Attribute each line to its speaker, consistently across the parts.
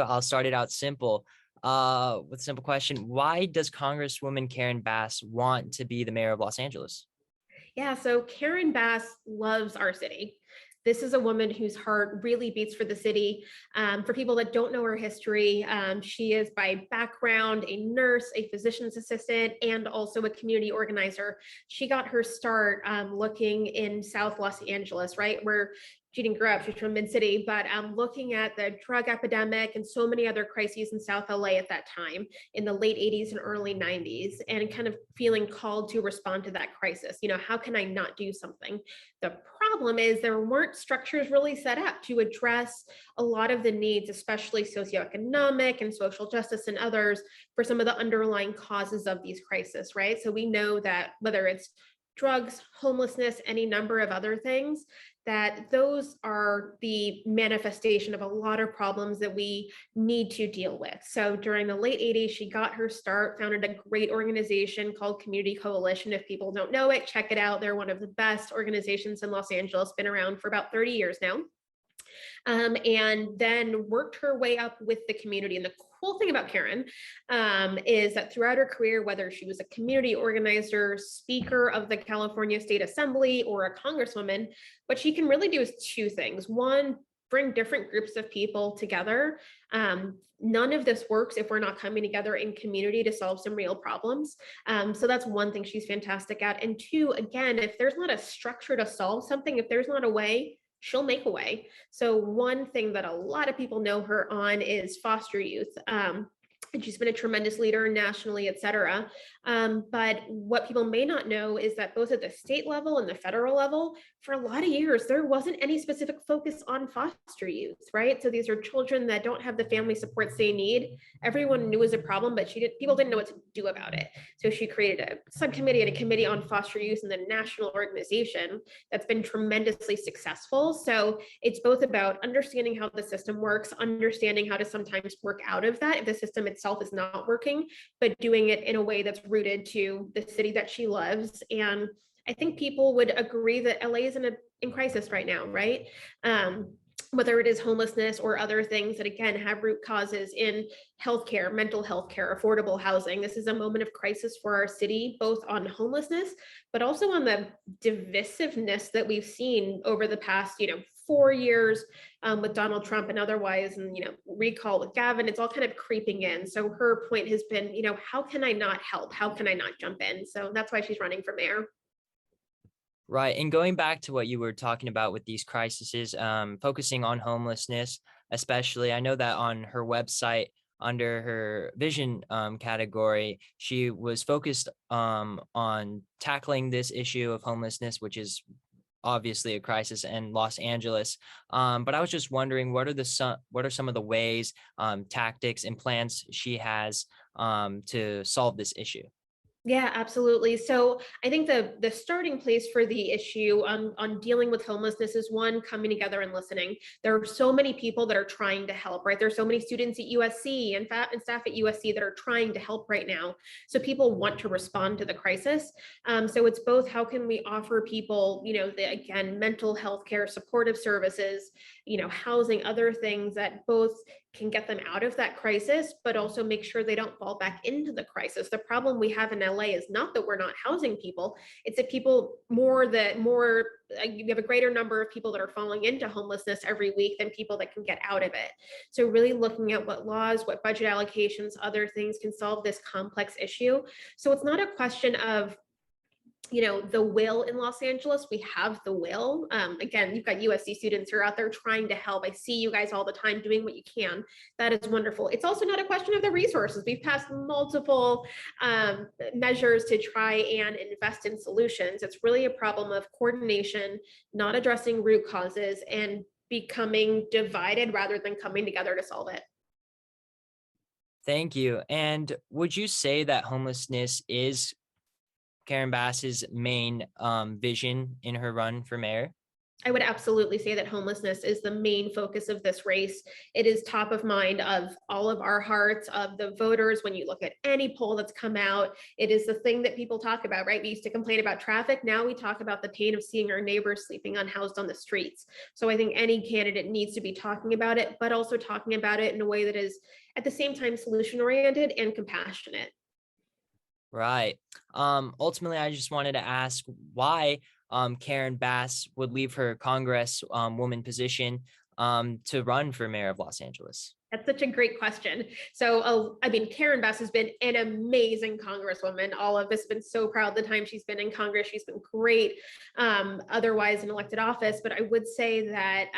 Speaker 1: I'll start it out simple. With a simple question: why does Congresswoman Karen Bass want to be the mayor of Los Angeles?
Speaker 2: Yeah, so Karen Bass loves our city. This is a woman whose heart really beats for the city. For people that don't know her history, she is by background a nurse, a physician's assistant, and also a community organizer. She got her start looking in South Los Angeles, right, where she didn't grow up. She's from Mid City, but looking at the drug epidemic and so many other crises in South LA at that time in the late 80s and early 90s, and kind of feeling called to respond to that crisis. How can I not do something? The problem is there weren't structures really set up to address a lot of the needs, especially socioeconomic and social justice and others, for some of the underlying causes of these crises, right? So we know that whether it's drugs, homelessness, any number of other things, that those are the manifestation of a lot of problems that we need to deal with. So during the late 80s, she got her start, founded a great organization called Community Coalition. If people don't know it, check it out. They're one of the best organizations in Los Angeles, been around for about 30 years now. And then worked her way up with the community. And the cool thing about Karen is that throughout her career, whether she was a community organizer, speaker of the California State Assembly, or a congresswoman, what she can really do is two things. One, bring different groups of people together. None of this works if we're not coming together in community to solve some real problems. So that's one thing she's fantastic at. And two, again, if there's not a structure to solve something, if there's not a way, she'll make a way. So one thing that a lot of people know her on is foster youth. And she's been a tremendous leader nationally, et cetera. But what people may not know is that both at the state level and the federal level, for a lot of years, there wasn't any specific focus on foster youth, right? So these are children that don't have the family supports they need. Everyone knew it was a problem, but people didn't know what to do about it. So she created a subcommittee and a committee on foster youth in the national organization that's been tremendously successful. So it's both about understanding how the system works, understanding how to sometimes work out of that if the system itself is not working, but doing it in a way that's rooted to the city that she loves. And I think people would agree that LA is in crisis right now, right? Whether it is homelessness or other things that, again, have root causes in healthcare, mental health care, affordable housing. This is a moment of crisis for our city, both on homelessness, but also on the divisiveness that we've seen over the past, 4 years with Donald Trump and otherwise, and, recall with Gavin. It's all kind of creeping in. So her point has been, how can I not help? How can I not jump in? So that's why she's running for mayor.
Speaker 1: Right. And going back to what you were talking about with these crises, focusing on homelessness, especially, I know that on her website, under her vision category, she was focused on tackling this issue of homelessness, which is obviously a crisis in Los Angeles. But I was just wondering, what are some of the ways, tactics, and plans she has to solve this issue?
Speaker 2: Yeah, absolutely. So I think the starting place for the issue on dealing with homelessness is one, coming together and listening. There are so many people that are trying to help, right? There's so many students at USC and staff at USC that are trying to help right now. So people want to respond to the crisis. So it's both, how can we offer people, again, mental health care, supportive services, housing, other things that both can get them out of that crisis, but also make sure they don't fall back into the crisis. The problem we have in LA is not that we're not housing people, it's that you have a greater number of people that are falling into homelessness every week than people that can get out of it. So really looking at what laws, what budget allocations, other things can solve this complex issue. So it's not a question of the will in Los Angeles. We have the will. Again, you've got USC students who are out there trying to help. I see you guys all the time doing what you can. That is wonderful. It's also not a question of the resources. We've passed multiple measures to try and invest in solutions. It's really a problem of coordination, not addressing root causes, and becoming divided rather than coming together to solve it.
Speaker 1: Thank you. And would you say that homelessness is Karen Bass's main vision in her run for mayor?
Speaker 2: I would absolutely say that homelessness is the main focus of this race. It is top of mind of all of our hearts, of the voters. When you look at any poll that's come out, it is the thing that people talk about, right? We used to complain about traffic. Now we talk about the pain of seeing our neighbors sleeping unhoused on the streets. So I think any candidate needs to be talking about it, but also talking about it in a way that is at the same time solution oriented and compassionate.
Speaker 1: Right. Ultimately, I just wanted to ask why Karen Bass would leave her Congress woman position to run for mayor of Los Angeles.
Speaker 2: That's such a great question. So, I mean, Karen Bass has been an amazing congresswoman. All of us have been so proud the time she's been in Congress. She's been great, otherwise in elected office. But I would say that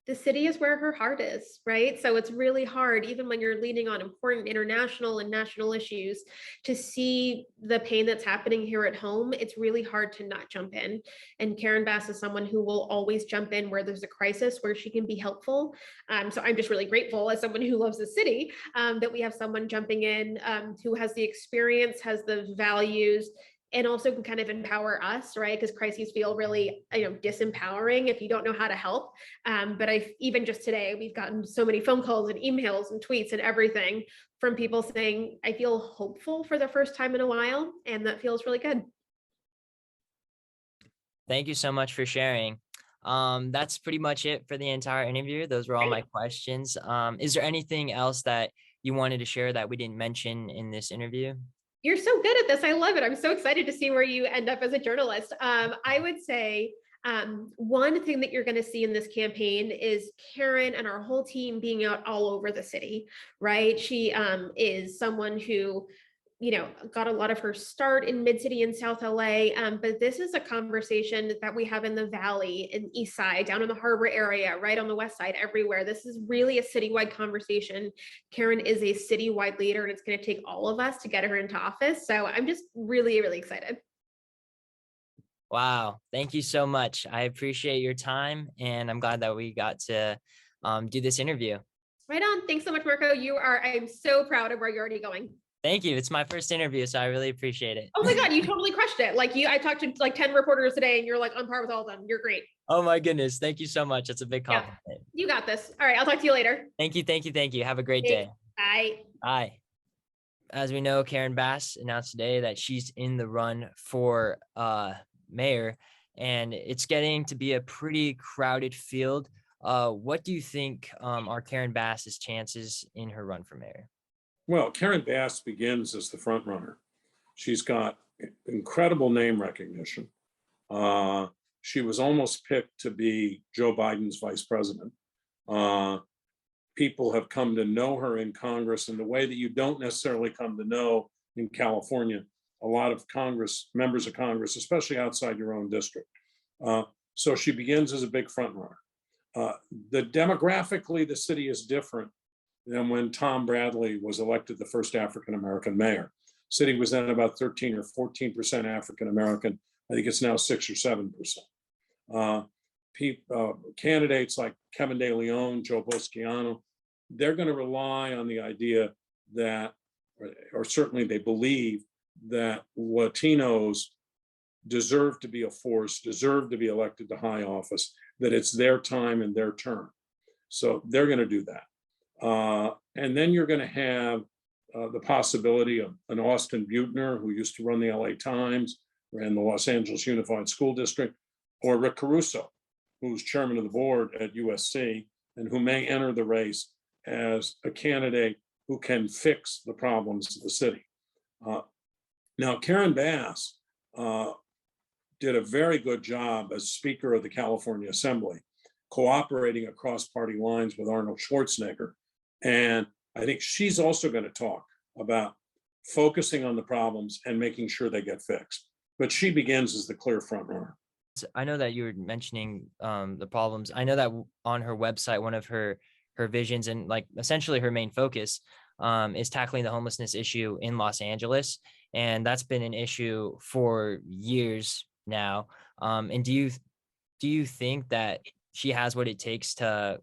Speaker 2: the city is where her heart is, right? So it's really hard, even when you're leaning on important international and national issues, to see the pain that's happening here at home. It's really hard to not jump in. And Karen Bass is someone who will always jump in where there's a crisis, where she can be helpful. So I'm just really grateful as someone who loves the city that we have someone jumping in who has the experience, has the values, and also can kind of empower us, right? Because crises feel really, disempowering if you don't know how to help. But even just today, we've gotten so many phone calls and emails and tweets and everything from people saying, I feel hopeful for the first time in a while, and that feels really good.
Speaker 1: Thank you so much for sharing. That's pretty much it for the entire interview. Those were all my
Speaker 2: Great.
Speaker 1: questions. Is there anything else that you wanted to share that we didn't mention in this interview?
Speaker 2: You're so good at this. I love it. I'm so excited to see where you end up as a journalist. I would say one thing that you're going to see in this campaign is Karen and our whole team being out all over the city, right? She is someone who got a lot of her start in mid-city in South LA. But this is a conversation that we have in the Valley, in East Side, down in the Harbor area, right on the West Side, everywhere. This is really a citywide conversation. Karen is a citywide leader, and it's going to take all of us to get her into office. So I'm just really, really excited.
Speaker 1: Wow. Thank you so much. I appreciate your time, and I'm glad that we got to do this interview.
Speaker 2: Right on. Thanks so much, Marco. I'm so proud of where you're already going.
Speaker 1: Thank you. It's my first interview, so I really appreciate it.
Speaker 2: Oh my God, you totally crushed it. I talked to like 10 reporters today and you're like on par with all of them. You're great.
Speaker 1: Oh my goodness. Thank you so much. That's a big
Speaker 2: Yeah,
Speaker 1: compliment.
Speaker 2: you got this. All right, I'll talk to you later.
Speaker 1: Thank you. Thank you. Thank you. Have a great
Speaker 2: Thanks.
Speaker 1: day.
Speaker 2: Bye.
Speaker 1: Bye. As we know, Karen Bass announced today that she's in the run for mayor, and it's getting to be a pretty crowded field. What do you think are Karen Bass's chances in her run for mayor?
Speaker 3: Well, Karen Bass begins as the front runner. She's got incredible name recognition. She was almost picked to be Joe Biden's vice president. People have come to know her in Congress in the way that you don't necessarily come to know in California a lot of members of Congress, especially outside your own district. So she begins as a big front runner. Demographically, the city is different than when Tom Bradley was elected the first African-American mayor. City was then about 13 or 14% African-American. I think it's now 6 or 7%. Candidates like Kevin De Leon, Joe Boschiano, they're going to rely on the idea that, or certainly they believe that Latinos deserve to be a force, deserve to be elected to high office, that it's their time and their turn. So they're going to do that. And then you're going to have the possibility of an Austin Butner, who used to run the LA Times, ran the Los Angeles Unified School District, or Rick Caruso, who's chairman of the board at USC, and who may enter the race as a candidate who can fix the problems of the city. Now, Karen Bass did a very good job as Speaker of the California Assembly, cooperating across party lines with Arnold Schwarzenegger. And I think she's also going to talk about focusing on the problems and making sure they get fixed. But she begins as the clear front runner.
Speaker 1: I know that you were mentioning the problems. I know that on her website, one of her visions and like essentially her main focus is tackling the homelessness issue in Los Angeles. And that's been an issue for years now. And do you think that she has what it takes to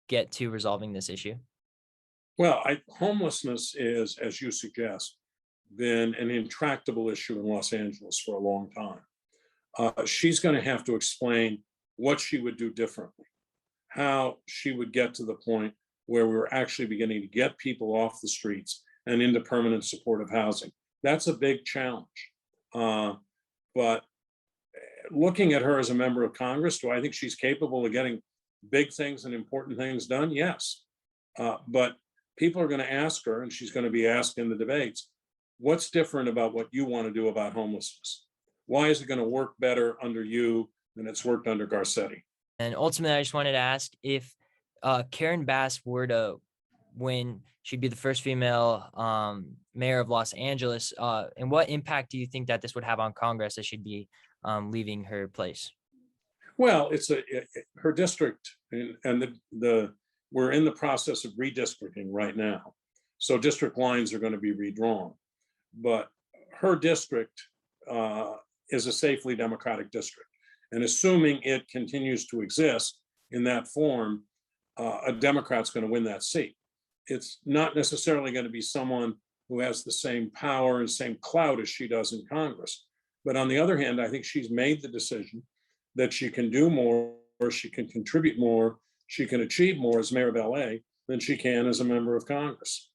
Speaker 1: get to resolving this issue?
Speaker 3: Well, homelessness is, as you suggest, been an intractable issue in Los Angeles for a long time. She's going to have to explain what she would do differently, how she would get to the point where we were actually beginning to get people off the streets and into permanent supportive housing. That's a big challenge. But looking at her as a member of Congress, do I think she's capable of getting big things and important things done? Yes. But people are going to ask her, and she's going to be asked in the debates, what's different about what you want to do about homelessness? Why is it going to work better under you than it's worked under Garcetti?
Speaker 1: And ultimately, I just wanted to ask if Karen Bass were to win, she'd be the first female mayor of Los Angeles. And what impact do you think that this would have on Congress as she'd be leaving her place?
Speaker 3: Well, her district, and we're in the process of redistricting right now. So district lines are going to be redrawn. But her district is a safely Democratic district. And assuming it continues to exist in that form, a Democrat's going to win that seat. It's not necessarily going to be someone who has the same power and same clout as she does in Congress. But on the other hand, I think she's made the decision that she can do more, she can contribute more, she can achieve more as mayor of LA than she can as a member of Congress.